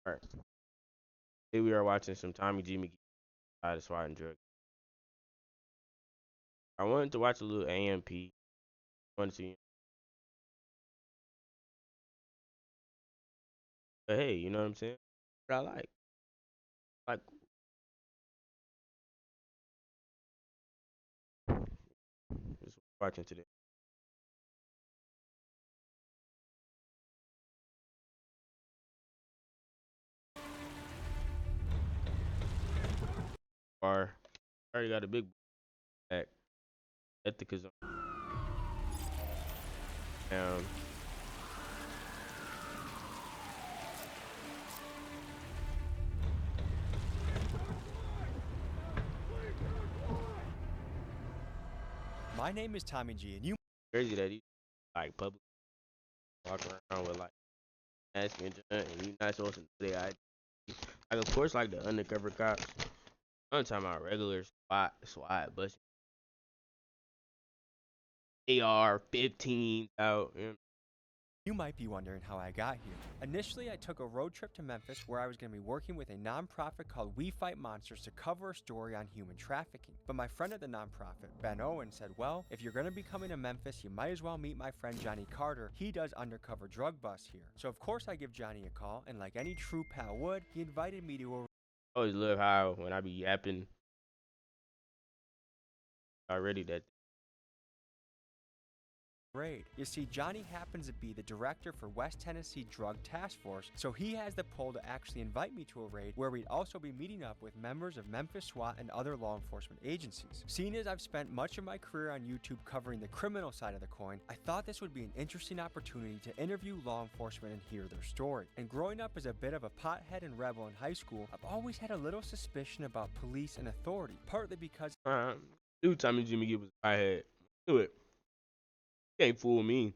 Alright. Today we are watching some Tommy G McGee side of SWAT and drug. I wanted to watch a little AMP. Want to see, but hey, you know what I'm saying? What I like just watching today. Bar already got a big back. Ethica's down. My name is Tommy G, and you Crazy that he like public walking around with like asking and you not supposed to know their ID. Like of course like the undercover cops. I'm talking about regular SWAT busting AR-15 out. might be wondering how I got here. Initially, I took a road trip to Memphis where I was going to be working with a nonprofit called We Fight Monsters to cover a story on human trafficking. But my friend at the nonprofit, Ben Owen, said, well, if you're going to be coming to Memphis, you might as well meet my friend Johnny Carter. He does undercover drug busts here. So of course I give Johnny a call, and like any true pal would, he invited me to a I always love how when I be yapping already that raid. You see, Johnny happens to be the director for West Tennessee Drug Task Force, so he has the pull to actually invite me to a raid where we'd also be meeting up with members of Memphis SWAT and other law enforcement agencies. Seeing as I've spent much of my career on YouTube covering the criminal side of the coin, I thought this would be an interesting opportunity to interview law enforcement and hear their story. And growing up as a bit of a pothead and rebel in high school, I've always had a little suspicion about police and authority, partly because knew Tommy G McGee was I had. Knew it. Can't fool me.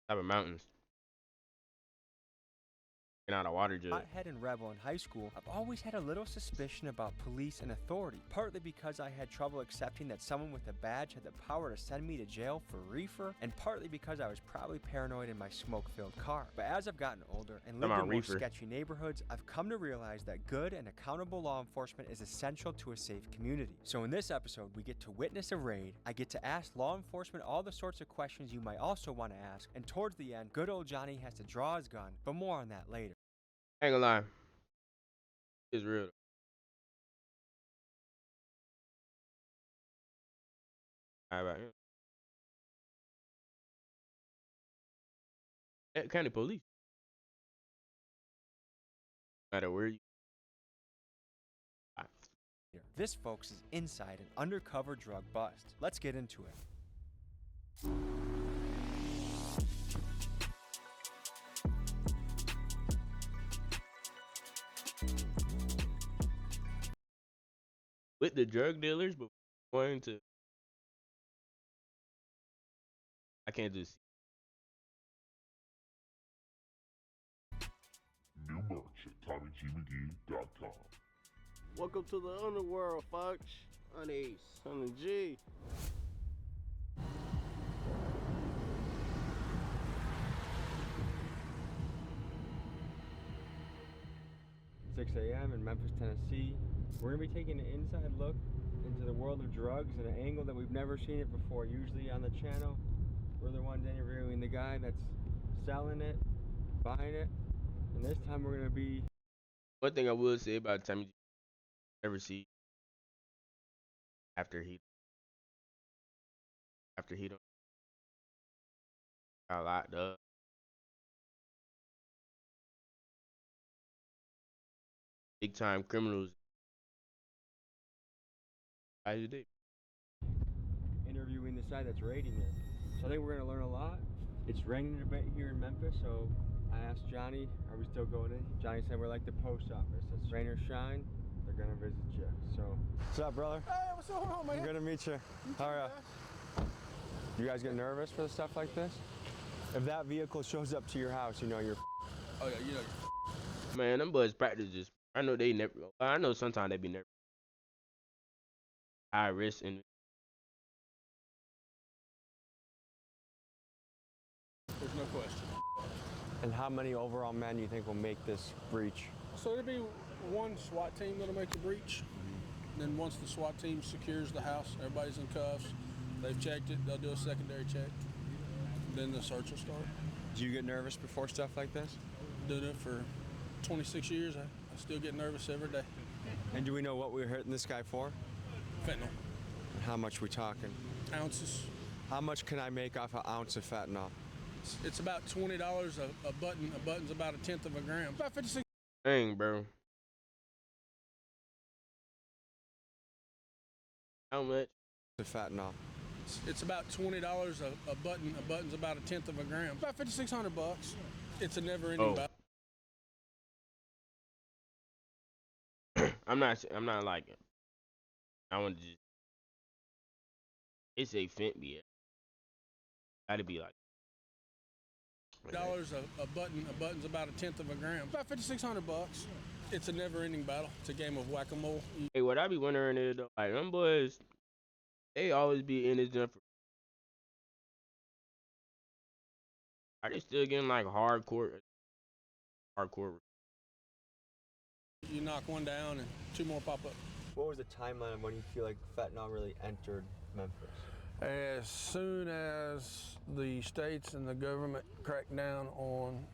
Type of mountains. Out of water jug. Hothead and rebel in high school, I've always had a little suspicion about police and authority, partly because I had trouble accepting that someone with a badge had the power to send me to jail for reefer, and partly because I was probably paranoid in my smoke-filled car. But as I've gotten older and lived in more sketchy neighborhoods, I've come to realize that good and accountable law enforcement is essential to a safe community. So in this episode, we get to witness a raid, I get to ask law enforcement all the sorts of questions you might also want to ask, and towards the end, good old Johnny has to draw his gun, but more on that later. I ain't gonna lie. It's real. Alright. County police. No matter where you. This, folks, is inside an undercover drug bust. Let's get into it. With the drug dealers, but going to. I can't do. New merch at TommyGMcGee.com. Welcome to the underworld, folks. Honey G. 6 a.m. in Memphis, Tennessee. We're going to be taking an inside look into the world of drugs at an angle that we've never seen it before. Usually on the channel, we're the ones interviewing the guy that's selling it, buying it, and this time we're going to be... One thing I will say about Tommy G, never see after he don't got locked up. Big time criminals. How you do? Interviewing the side that's raiding it. So I think we're going to learn a lot. It's raining a bit here in Memphis, so I asked Johnny, are we still going in? Johnny said we're like the post office. It's rain or shine, they're going to visit you. So, what's up, brother? Hey, what's going on, man? Good to meet you. How are you guys get nervous for stuff like this? If that vehicle shows up to your house, you know you're... Oh, yeah, you know. Man, them boys practice just. I know they never. I know sometimes they be nervous. High risk and. There's no question. And how many overall men do you think will make this breach? So there'll be one SWAT team that'll make the breach. Then once the SWAT team secures the house, everybody's in cuffs, they've checked it, they'll do a secondary check. Then the search will start. Do you get nervous before stuff like this? Doing it for 26 years, I still get nervous every day. And do we know what we're hitting this guy for? Fentanyl, And how much we talking? ounces. How much can I make off an ounce of fentanyl? It's about $20 a button. A button's about 1/10 of a gram. About 56. Dang, bro. How much? The fentanyl. It's about $20 a button. A button's about 1/10 of a gram. About $5,600. It's a never-ending battle. I'm not like it. I want to just. It's a Fent be. Gotta be like. Dollars a button. A button's about 1/10 of a gram. About $5,600. It's a never-ending battle. It's a game of whack-a-mole. Hey, what I be wondering is though, like them boys, they always be in this jump. Are they still getting like hardcore? You knock one down and two more pop up. What was the timeline of when you feel like fentanyl really entered Memphis? As soon as the states and the government cracked down on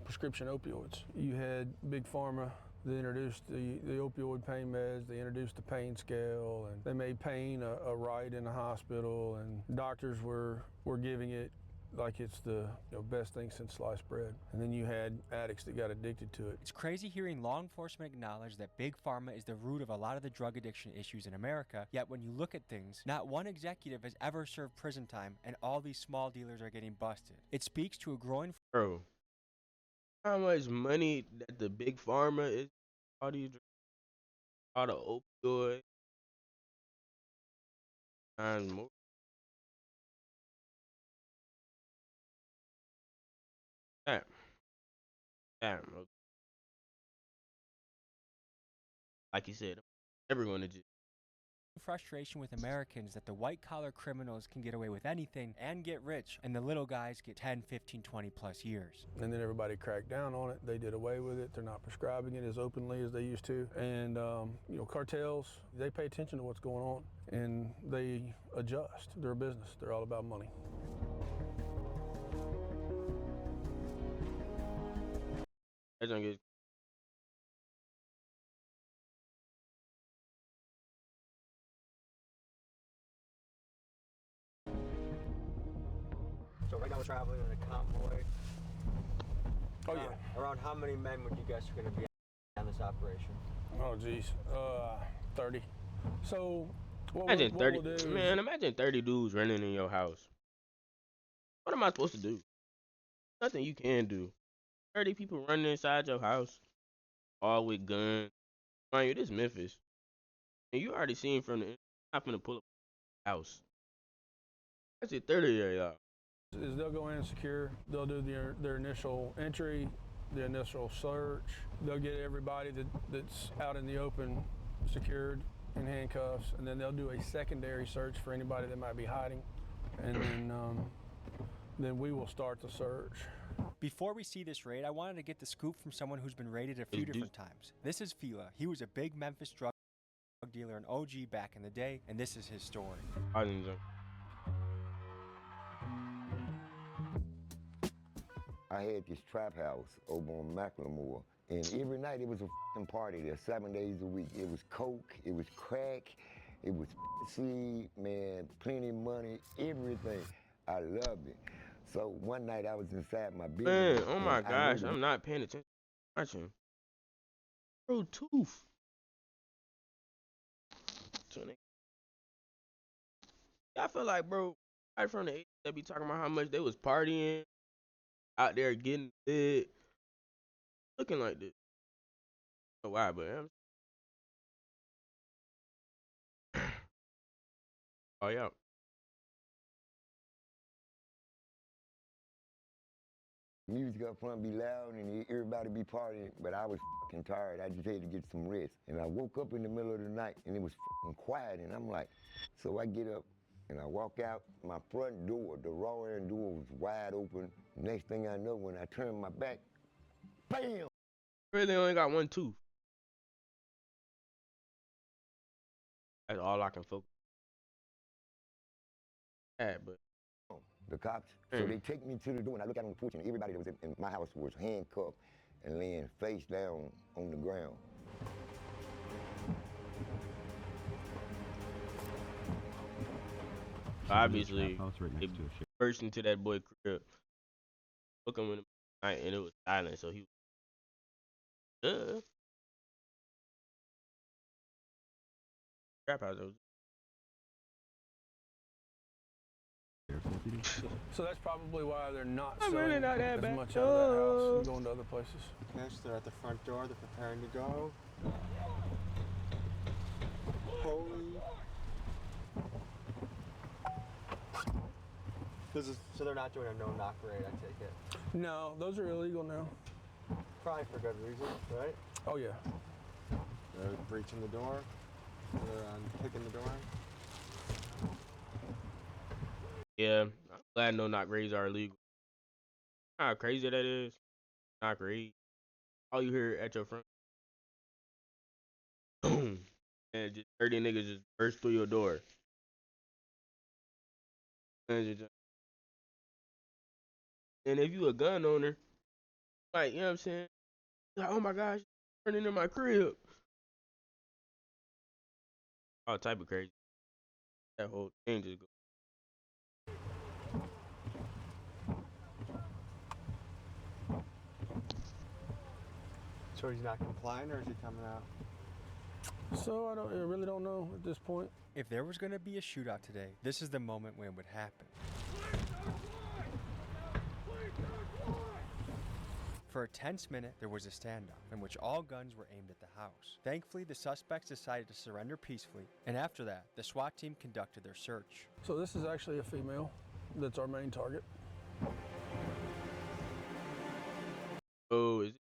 prescription opioids, you had Big Pharma. They introduced the opioid pain meds, they introduced the pain scale, and they made pain a right in the hospital, and doctors were giving it like it's the best thing since sliced bread. And then you had addicts that got addicted to it. It's crazy hearing law enforcement acknowledge that Big Pharma is the root of a lot of the drug addiction issues in America, yet when you look at things, not one executive has ever served prison time, and all these small dealers are getting busted. It speaks to a growing... Bro, how much money that the Big Pharma is, all these, all the opioid, and more. Damn. Okay. Like you said, everyone is just. frustration with Americans that the white-collar criminals can get away with anything and get rich, and the little guys get 10, 15, 20 plus years. And then everybody cracked down on it. They did away with it. They're not prescribing it as openly as they used to. And, cartels, they pay attention to what's going on, and they adjust. They're a business. They're all about money. That's gonna get. So right now we're traveling in a convoy. Oh, yeah. Around how many men would you guess are going to be on this operation? Oh, geez. 30. So, Imagine 30. we'll do Man, imagine 30 dudes running in your house. What am I supposed to do? Nothing you can do. 30 people running inside your house, all with guns. Mind you, this Memphis. And you already seen from the. I'm finna pull up a house. I said 30 of y'all. is they'll go in and secure. They'll do their initial entry, the initial search. They'll get everybody that's out in the open secured in handcuffs, and then they'll do a secondary search for anybody that might be hiding, and then we will start the search. Before we see this raid, I wanted to get the scoop from someone who's been raided a few different times. This is Fila. He was a big Memphis drug dealer and OG back in the day, and this is his story. I had this trap house over on Macklemore, and every night it was a f***ing party there, 7 days a week. It was coke, it was crack, it was seed, man, plenty of money, everything. I loved it. So one night I was inside my building. Man, oh my gosh, I'm not paying attention. Watching. Bro, tooth. I feel like, bro, right from the 80s, they be talking about how much they was partying, out there getting lit, looking like this. I don't know why, but oh yeah. Music up front be loud and everybody be partying, but I was f***ing tired. I just had to get some rest. And I woke up in the middle of the night and it was f***ing quiet, and I'm like, so I get up And I walk out, my front door, the raw end door was wide open. Next thing I know, when I turn my back, bam! Really only got one tooth. That's all I can focus. Yeah, but The cops. So they take me to the door, and I look out on the porch, and everybody that was in my house was handcuffed and laying face down on the ground. obviously, they burst into that boy crib, took him in the night, and it was silent. So he was, trap house. So that's probably why they're not I'm selling really not that as bad. much out of that house and going to other places. Okay, so they're at the front door, they're preparing to go. Holy. So they're not doing a no-knock raid, I take it? No, those are illegal now. Probably for good reason, right? Oh yeah. They're breaching the door, they're kicking the door in. Yeah, I'm glad no knock raids are illegal. You know how crazy that is? Knock raid. All you hear at your front, boom, and just 30 niggas just burst through your door. And if you a gun owner, like, you know what I'm saying? Like, oh my gosh, turning in my crib. All type of crazy. That whole thing just go. So he's not complying, or is he coming out? So I really don't know at this point. If there was going to be a shootout today, this is the moment when it would happen. For a tense minute, there was a standoff in which all guns were aimed at the house. Thankfully, the suspects decided to surrender peacefully, and after that, the SWAT team conducted their search. So this is actually a female that's our main target. Oh, is it?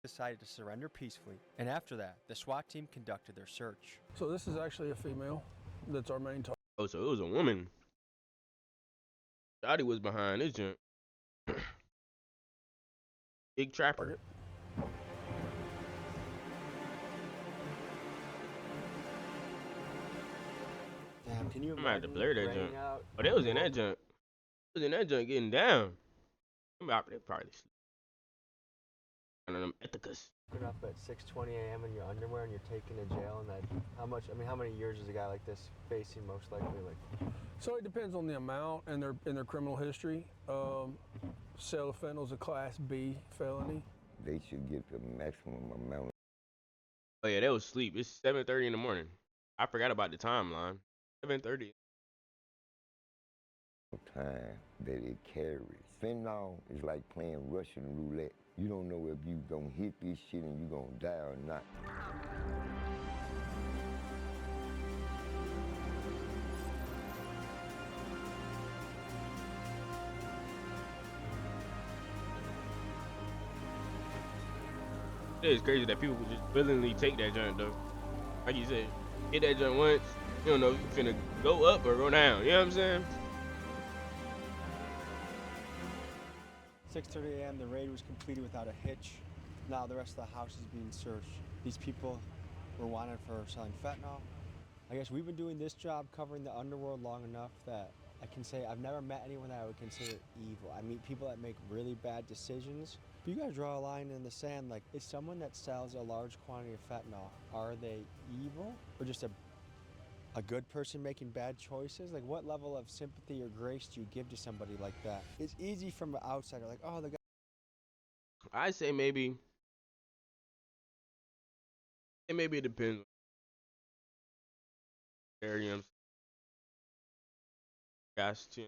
Decided to surrender peacefully, and after that, the SWAT team conducted their search. So this is actually a female that's our main target. Oh, so it was a woman. Dottie was behind this junk. Big trapper. Damn, can you I'm gonna have to blur that junk. out? Oh, they was in that junk. They was in that junk getting down. I'm out there probably sleep. One of them ethicas. Waking up at 6:20 a.m. in your underwear and you're taken to jail, and that how many years is a guy like this facing most likely? Like, So it depends on the amount and their criminal history. Sale of fentanyl is a Class B felony. They should get the maximum amount Oh yeah, they was asleep. It's 7:30 in the morning. I forgot about the timeline. 7:30. of time that it carries. Fentanyl is like playing Russian roulette. You don't know if you gonna hit this shit and you gonna die or not. It is crazy that people would just willingly take that joint though. Like you said, hit that joint once, you don't know if you're finna go up or go down. You know what I'm saying? 6:30 a.m. the raid was completed without a hitch. Now the rest of the house is being searched. These people were wanted for selling fentanyl. I guess we've been doing this job covering the underworld long enough that I can say I've never met anyone that I would consider evil. I meet people that make really bad decisions. But you guys draw a line in the sand, like, is someone that sells a large quantity of fentanyl, are they evil or just a good person making bad choices? Like, what level of sympathy or grace do you give to somebody like that? It's easy from the outsider, like, oh, the guy. I say maybe it depends. Areas, gas to,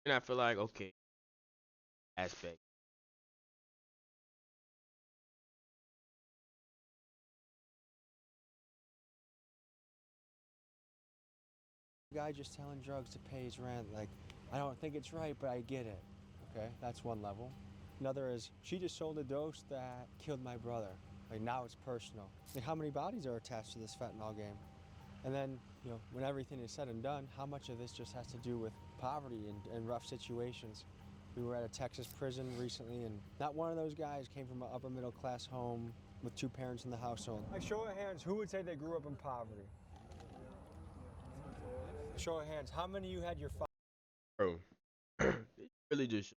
and I feel like okay, aspect. Guy just selling drugs to pay his rent. Like, I don't think it's right, but I get it. Okay, that's one level. Another is, she just sold a dose that killed my brother. Like now it's personal. Like how many bodies are attached to this fentanyl game? And then, when everything is said and done, how much of this just has to do with poverty and rough situations? We were at a Texas prison recently, and not one of those guys came from an upper middle class home with 2 parents in the household. Like, show of hands, who would say they grew up in poverty? Show of hands, how many of you had your father? Bro, they really just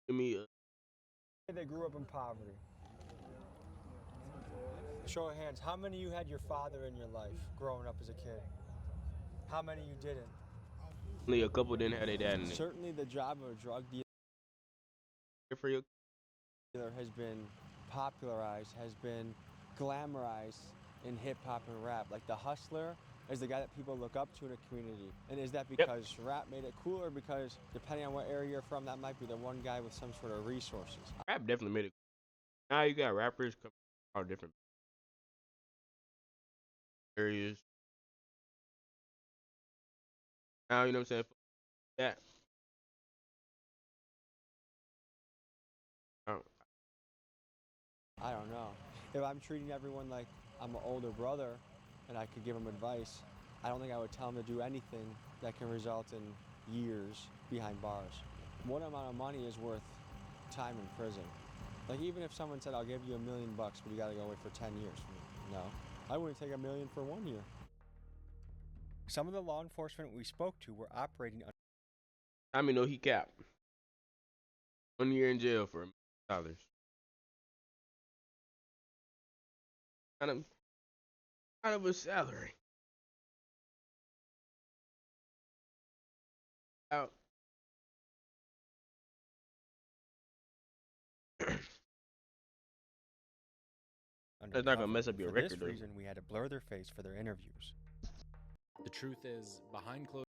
give me They grew up in poverty. Show of hands, how many of you had your father in your life growing up as a kid? How many of you didn't? only a couple didn't have their dad in it. Certainly the job of a drug dealer For your has been popularized, has been glamorized in hip-hop and rap. Like the hustler is the guy that people look up to in a community. And is that because rap made it cool, or because depending on what area you're from, that might be the one guy with some sort of resources? rap definitely made it. Now you got rappers coming from all different areas. Now you know what I'm saying? That I don't- I don't know. If I'm treating everyone like I'm an older brother and I could give them advice, I don't think I would tell them to do anything that can result in years behind bars. What amount of money is worth time in prison? Like, even if someone said, I'll give you $1 million, but you gotta go away for 10 years. No, I wouldn't take $1 million for 1 year. Some of the law enforcement we spoke to were operating under I mean, no, he capped 1 year in jail for $1 million. Out of a salary. Out. That's not gonna mess up your For record, this though. reason, we had to blur their face for their interviews. The truth is, behind closed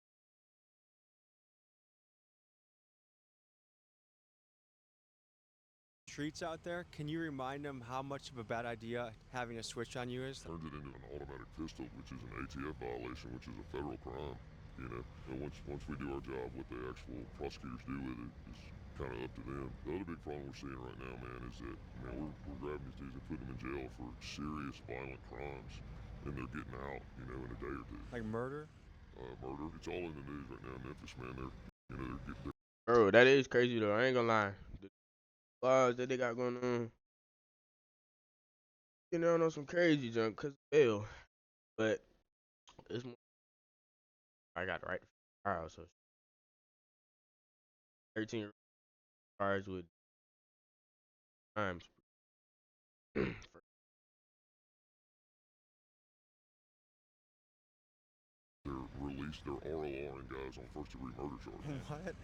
Streets out there, can you remind them how much of a bad idea having a switch on you is? Turned it into an automatic pistol, which is an ATF violation, which is a federal crime. And once we do our job, what the actual prosecutors do with it is kind of up to them. The other big problem we're seeing right now, man, is that we're grabbing these dudes and putting them in jail for serious violent crimes, and they're getting out, in a day or two. Like murder? Murder. It's all in the news right now in Memphis, man. They're Bro, that is crazy though. I ain't gonna lie. The laws that they got going on, on some crazy junk cause of bail. But it's more. I got the right to trial, so 13 charged with crimes. released their RORing guys on first-degree murder charges. What?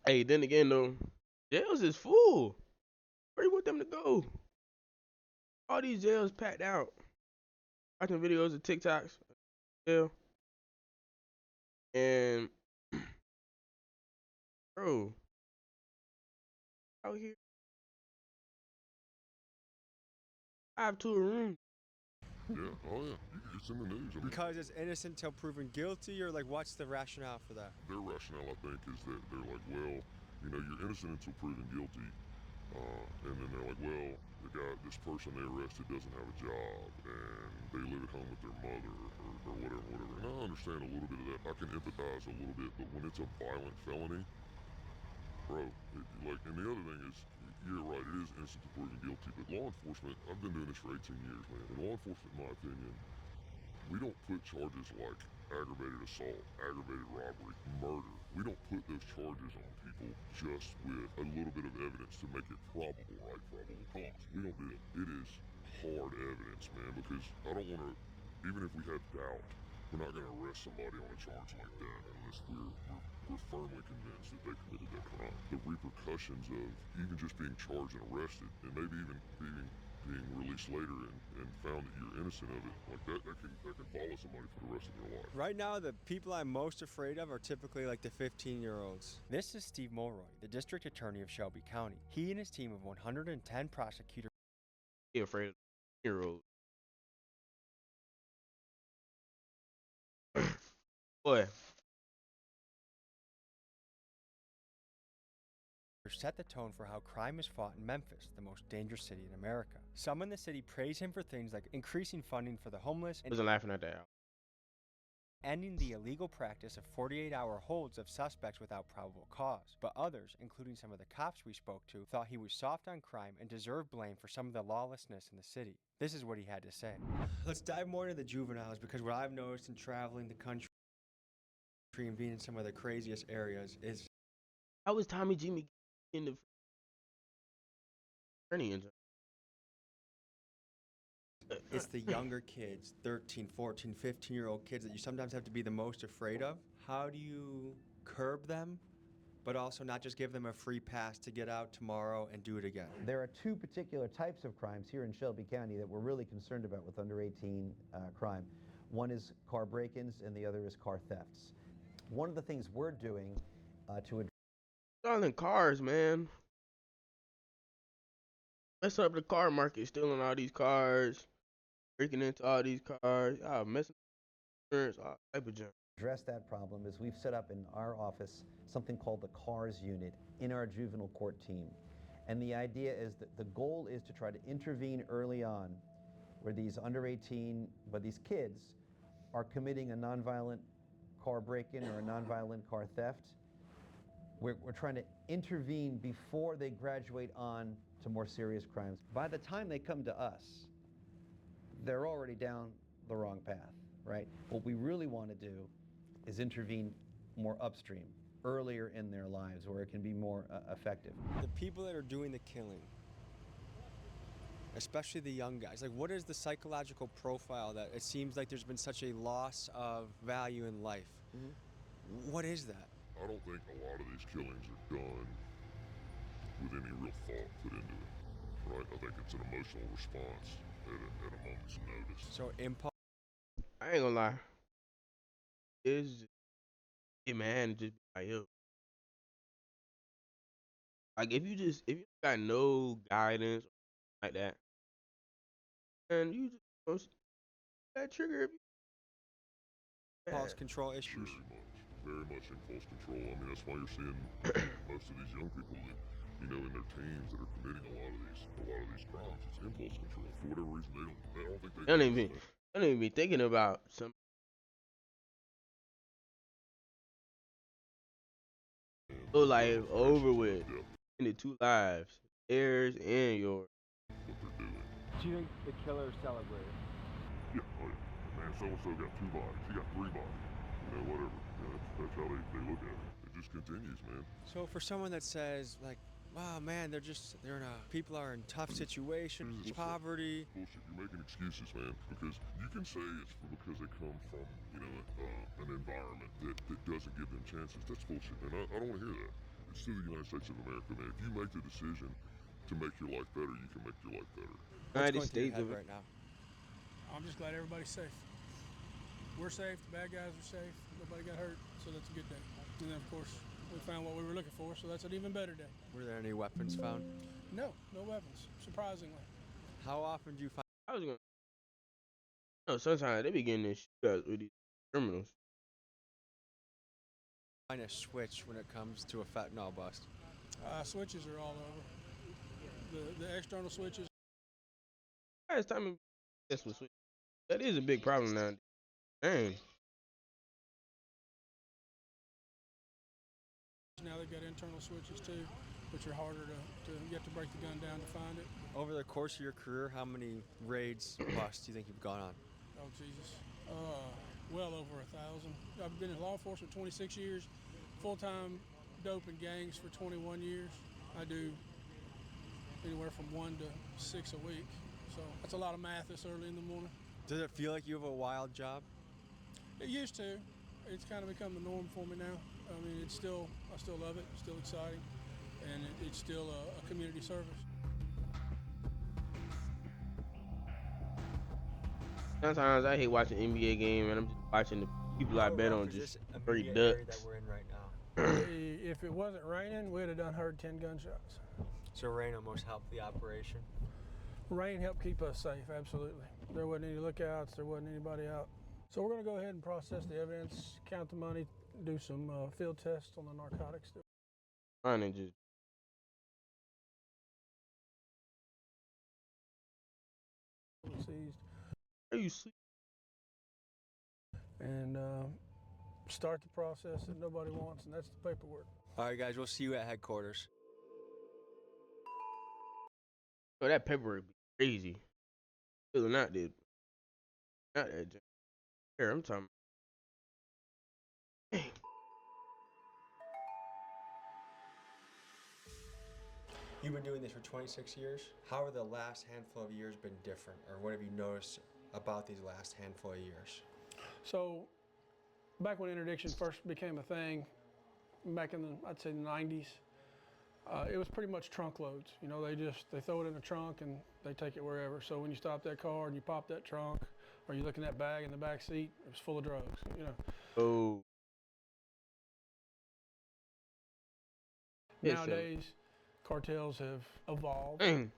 Hey, then again though, jails is full. Where you want them to go? All these jails packed out. Watching videos of TikToks, jail, and bro, out here, I have 2 rooms. Yeah, oh yeah, it's in the news. I mean, Because it's innocent till proven guilty, or like what's the rationale for that? their rationale, I think, is that they're like, well, you're innocent until proven guilty, and then they're like, well, this person they arrested doesn't have a job, and they live at home with their mother, or whatever. And I understand a little bit of that. I can empathize a little bit, but when it's a violent felony, bro, and the other thing is, you're right, it is innocent to proven guilty, but law enforcement, I've been doing this for 18 years, man, and law enforcement, in my opinion, we don't put charges like aggravated assault, aggravated robbery, murder. We don't put those charges on people just with a little bit of evidence to make it probable, right? Probable cause. We don't do that. It is hard evidence, man, because I don't want to, even if we have doubt, we're not going to arrest somebody on a charge like that unless we're firmly convinced that they committed that crime. The repercussions of even just being charged and arrested, and maybe even being released later and found that you're innocent of it, like that can follow somebody for the rest of their life. Right now, the people I'm most afraid of are typically like the 15-year-olds. This is Steve Mulroy, the district attorney of Shelby County. He and his team of 110 prosecutors Be afraid of year-old. Boy, set the tone for how crime is fought in Memphis, the most dangerous city in America. Some in the city praise him for things like increasing funding for the homeless I and wasn't laughing at that. ending the illegal practice of 48-hour holds of suspects without probable cause. But others, including some of the cops we spoke to, thought he was soft on crime and deserved blame for some of the lawlessness in the city. This is what he had to say. Let's dive more into the juveniles, because what I've noticed in traveling the country and being in some of the craziest areas is How was Tommy Jimmy in the training? it's the younger kids, 13, 14, 15-year-old kids that you sometimes have to be the most afraid of. How do you curb them, but also not just give them a free pass to get out tomorrow and do it again? There are two particular types of crimes here in Shelby County that we're really concerned about with under 18 crime. One is car break-ins and the other is car thefts. One of the things we're doing to address Selling cars, man. Mess up the car market, stealing all these cars, breaking into all these cars, messing up insurance, all type of junk. that problem is we've set up in our office something called the CARS unit in our juvenile court team. And the idea is that the goal is to try to intervene early on where these under 18, but these kids are committing a nonviolent car break-in or a nonviolent car theft. We're trying to intervene before they graduate on to more serious crimes. By the time they come to us, they're already down the wrong path, right? What we really want to do is intervene more upstream, earlier in their lives, where it can be more effective. The people that are doing the killing, especially the young guys, like, what is the psychological profile that it seems like there's been such a loss of value in life? What is that? I don't think a lot of these killings are done with any real thought put into it, right? I think it's an emotional response at a moment's notice. So impulse. I ain't gonna lie. It's just, get mad and just be like, yo. Like, if you got no guidance like that, and you just don't that trigger. Impulse control issues. Very much impulse control. I mean, that's why you're seeing most of these young people that, in their teens that are committing a lot of these crimes. It's impulse control. For whatever reason, I don't think they don't even be thinking about some life over with. In the two lives, theirs and yours. What they're doing. Do you think the killer celebrated? Yeah, oh yeah. Man, so-and-so got 2 bodies. He got 3 bodies. Whatever. That's how they look at it. It just continues, man. So for someone that says, like, wow, man, people are in tough situations, poverty. Bullshit. You're making excuses, man, because you can say it's because they come from, an environment that doesn't give them chances. That's bullshit, man. I don't want to hear that. It's still the United States of America, man. If you make the decision to make your life better, you can make your life better. United States of right now. I'm just glad everybody's safe. We're safe, the bad guys are safe, nobody got hurt, so that's a good day. And then, of course, we found what we were looking for, so that's an even better day. Were there any weapons found? No weapons, surprisingly. How often do you find? I was gonna. Sometimes they be getting in shootouts with these criminals. Find a switch when it comes to a fentanyl bust. Switches are all over. The external switches. Last time this was that is a big problem now. Dang. Now they've got internal switches too, which are harder to you have to break the gun down to find it. Over the course of your career, how many raids, busts do you think you've gone on? Oh Jesus, well over 1,000. I've been in law enforcement 26 years, full-time dope and gangs for 21 years. I do anywhere from 1 to 6 a week, so that's a lot of math this early in the morning. Does it feel like you have a wild job? It used to. It's kind of become the norm for me now. I mean, I still love it. It's still exciting, and it's still a community service. Sometimes I hate watching NBA game, and I'm just watching the people I bet on just straight ducks. That we're in right now. If it wasn't raining, we'd have heard 10 gunshots. So rain almost helped the operation? Rain helped keep us safe, absolutely. There wasn't any lookouts, there wasn't anybody out. So we're going to go ahead and process the evidence, count the money, do some field tests on the narcotics. Mine and just Are you sleep? and start the process that nobody wants, and that's the paperwork. All right, guys, we'll see you at headquarters. Oh, that paperwork be crazy. Still not did. Not that. Here, I'm talking. Dang. You've been doing this for 26 years. How have the last handful of years been different, or what have you noticed about these last handful of years? So, back when interdiction first became a thing, back in the, I'd say, the 90s, it was pretty much trunk loads. You know, they throw it in the trunk and they take it wherever. So when you stop that car and you pop that trunk, or you look in that bag in the back seat, it was full of drugs. You know. Oh. Nowadays, cartels have evolved. Dang.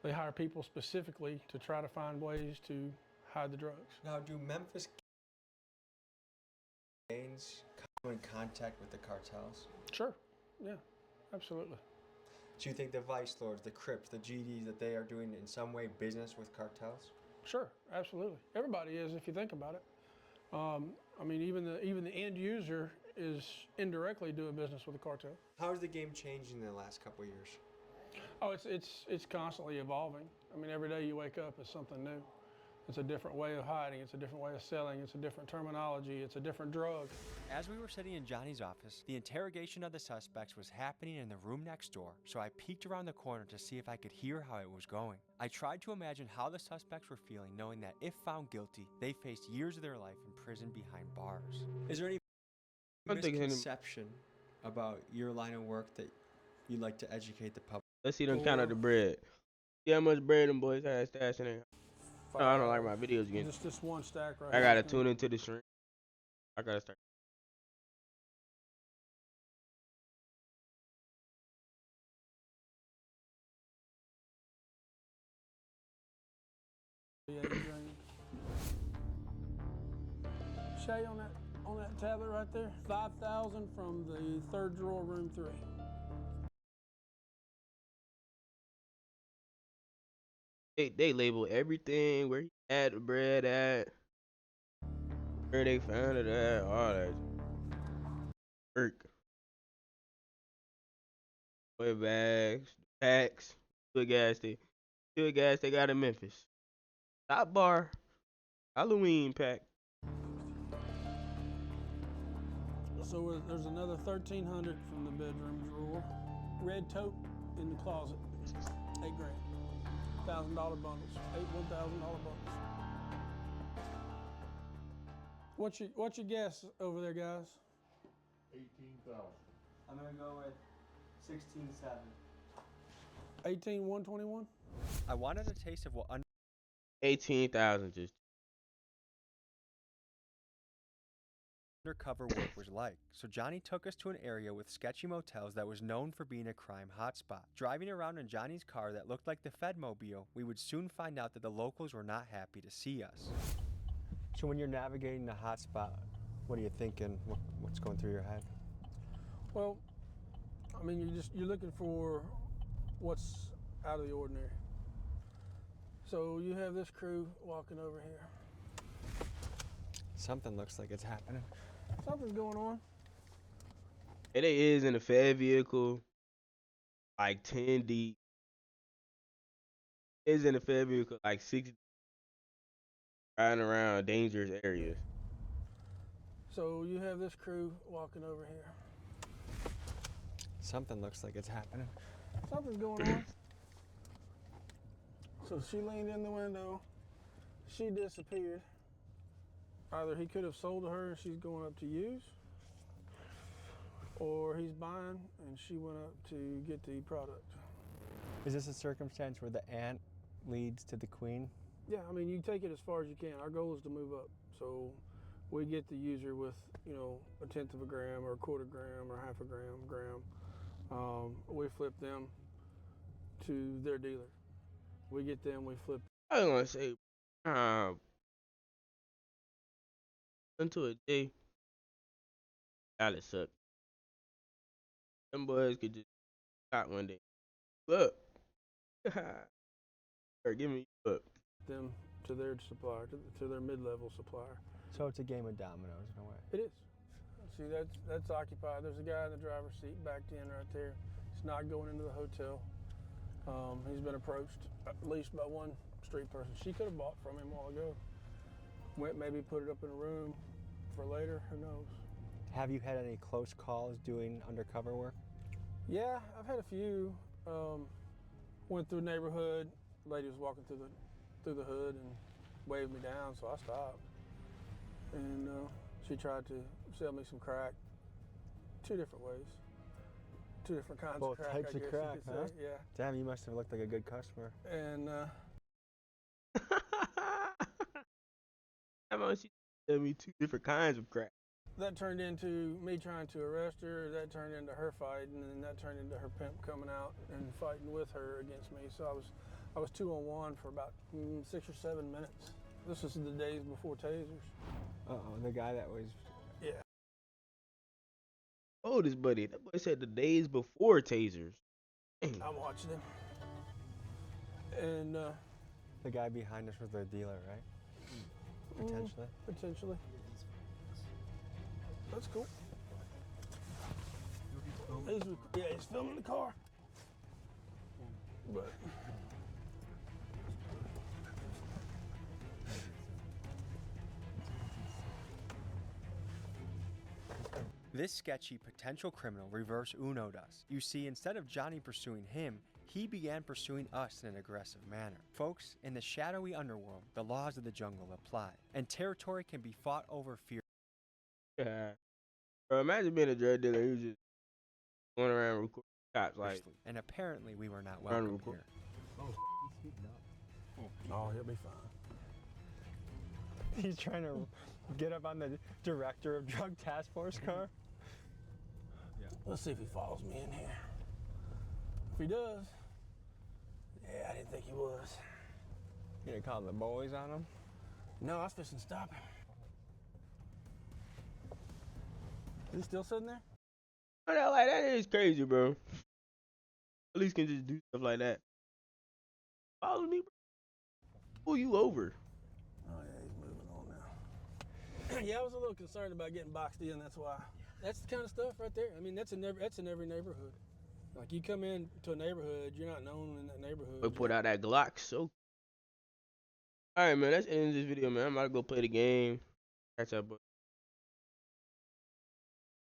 They hire people specifically to try to find ways to hide the drugs. Now, do Memphis gangs come in contact with the cartels? Sure. Yeah, absolutely. Do you think the Vice Lords, the Crips, the GDs, that they are doing in some way business with cartels? Sure, absolutely. Everybody is, if you think about it. I mean, even the end user is indirectly doing business with the cartel. How has the game changed in the last couple of years? Oh, it's constantly evolving. I mean, every day you wake up, it's something new. It's a different way of hiding. It's a different way of selling. It's a different terminology. It's a different drug. As we were sitting in Johnny's office, the interrogation of the suspects was happening in the room next door, so I peeked around the corner to see if I could hear how it was going. I tried to imagine how the suspects were feeling, knowing that if found guilty, they faced years of their life in prison behind bars. Is there any misconception about your line of work that you'd like to educate the public? Let's see them count out the bread. See how much bread them boys had stashed in there. No, I don't like my videos again. Just this one stack right I here. gotta tune into the stream. I gotta start. Shay, on that tablet right there, 5,000 from the third drawer, room 3. They label everything, where he had the bread at, where they found it at, all that work. Boy bags, packs, good gas they got in Memphis. Top bar, Halloween pack. So there's another 1,300 from the bedroom drawer. Red tote in the closet, $8 grand. $1,000 bundles, 8 $1,000 bundles. What's your guess over there, guys? 18,000. I'm gonna go with 16,700. 18,121. I wanted a taste of what 18,000 just. undercover work was like, so Johnny took us to an area with sketchy motels that was known for being a crime hotspot. Driving around in Johnny's car that looked like the Fedmobile, we would soon find out that the locals were not happy to see us. So when you're navigating the hotspot, what are you thinking? What's going through your head? Well, I mean, you're looking for what's out of the ordinary. So you have this crew walking over here. Something looks like it's happening. Something's going on. And they is in a Fed vehicle, like 10 deep. Is in a Fed vehicle, like 6 deep, riding around dangerous areas. So you have this crew walking over here. Something looks like it's happening. Something's going on. So she leaned in the window. She disappeared. Either he could have sold to her and she's going up to use, or he's buying and she went up to get the product. Is this a circumstance where the ant leads to the queen? Yeah, I mean, you take it as far as you can. Our goal is to move up. So we get the user with, you know, 1/10 of a gram or 1/4 gram or 1/2 gram. We flip them to their dealer. We get them, we flip. I was gonna say, into a day, Dallas suck. Them boys could just shot one day. Look, or give me up. Them to their supplier, to their mid-level supplier. So it's a game of dominoes in a way. It is. See, that's occupied. There's a guy in the driver's seat backed in right there. He's not going into the hotel. He's been approached at least by one street person. She could have bought from him a while ago. Went maybe put it up in a room for later. Who knows? Have you had any close calls doing undercover work? Yeah, I've had a few. Went through a neighborhood. Lady was walking through the hood and waved me down, so I stopped. And she tried to sell me some crack. 2 different ways. 2 different kinds Both of crack. types I of guess crack, you could huh? say. Yeah. Damn, you must have looked like a good customer. And How about she tell me 2 different kinds of crack? that turned into me trying to arrest her. That turned into her fighting, and then that turned into her pimp coming out and fighting with her against me. So I was 2-on-1 for about 6 or 7 minutes. This was the days before tasers. Uh-oh, the guy that was... Yeah. Oh, this buddy. That boy said the days before tasers. Dang. I'm watching him. And The guy behind us was their dealer, right? Potentially. Potentially. That's cool. He's filming the car. But This sketchy potential criminal reverse Uno'd us. You see, instead of Johnny pursuing him, he began pursuing us in an aggressive manner. Folks, in the shadowy underworld, the laws of the jungle apply, and territory can be fought over fear. Yeah. Bro, imagine being a drug dealer who's just going around recording cops like. And apparently we were not Trying to welcome record. here. oh, he'll be fine. He's trying to get up on the director of drug task force car. Let's see if he follows me in here. If he does, yeah, I didn't think he was. You gonna call the boys on him? No, I was fixing to stop him. Is he still sitting there? Oh, that is crazy, bro. Police can just do stuff like that. Follow me, bro. Pull you over. Oh yeah, he's moving on now. Yeah, I was a little concerned about getting boxed in. That's why. That's the kind of stuff right there. I mean, that's in every neighborhood. Like you come into a neighborhood, you're not known in that neighborhood. We put out that Glock, so. All right, man. That's the end of this video, man. I'm about to go play the game. Catch up.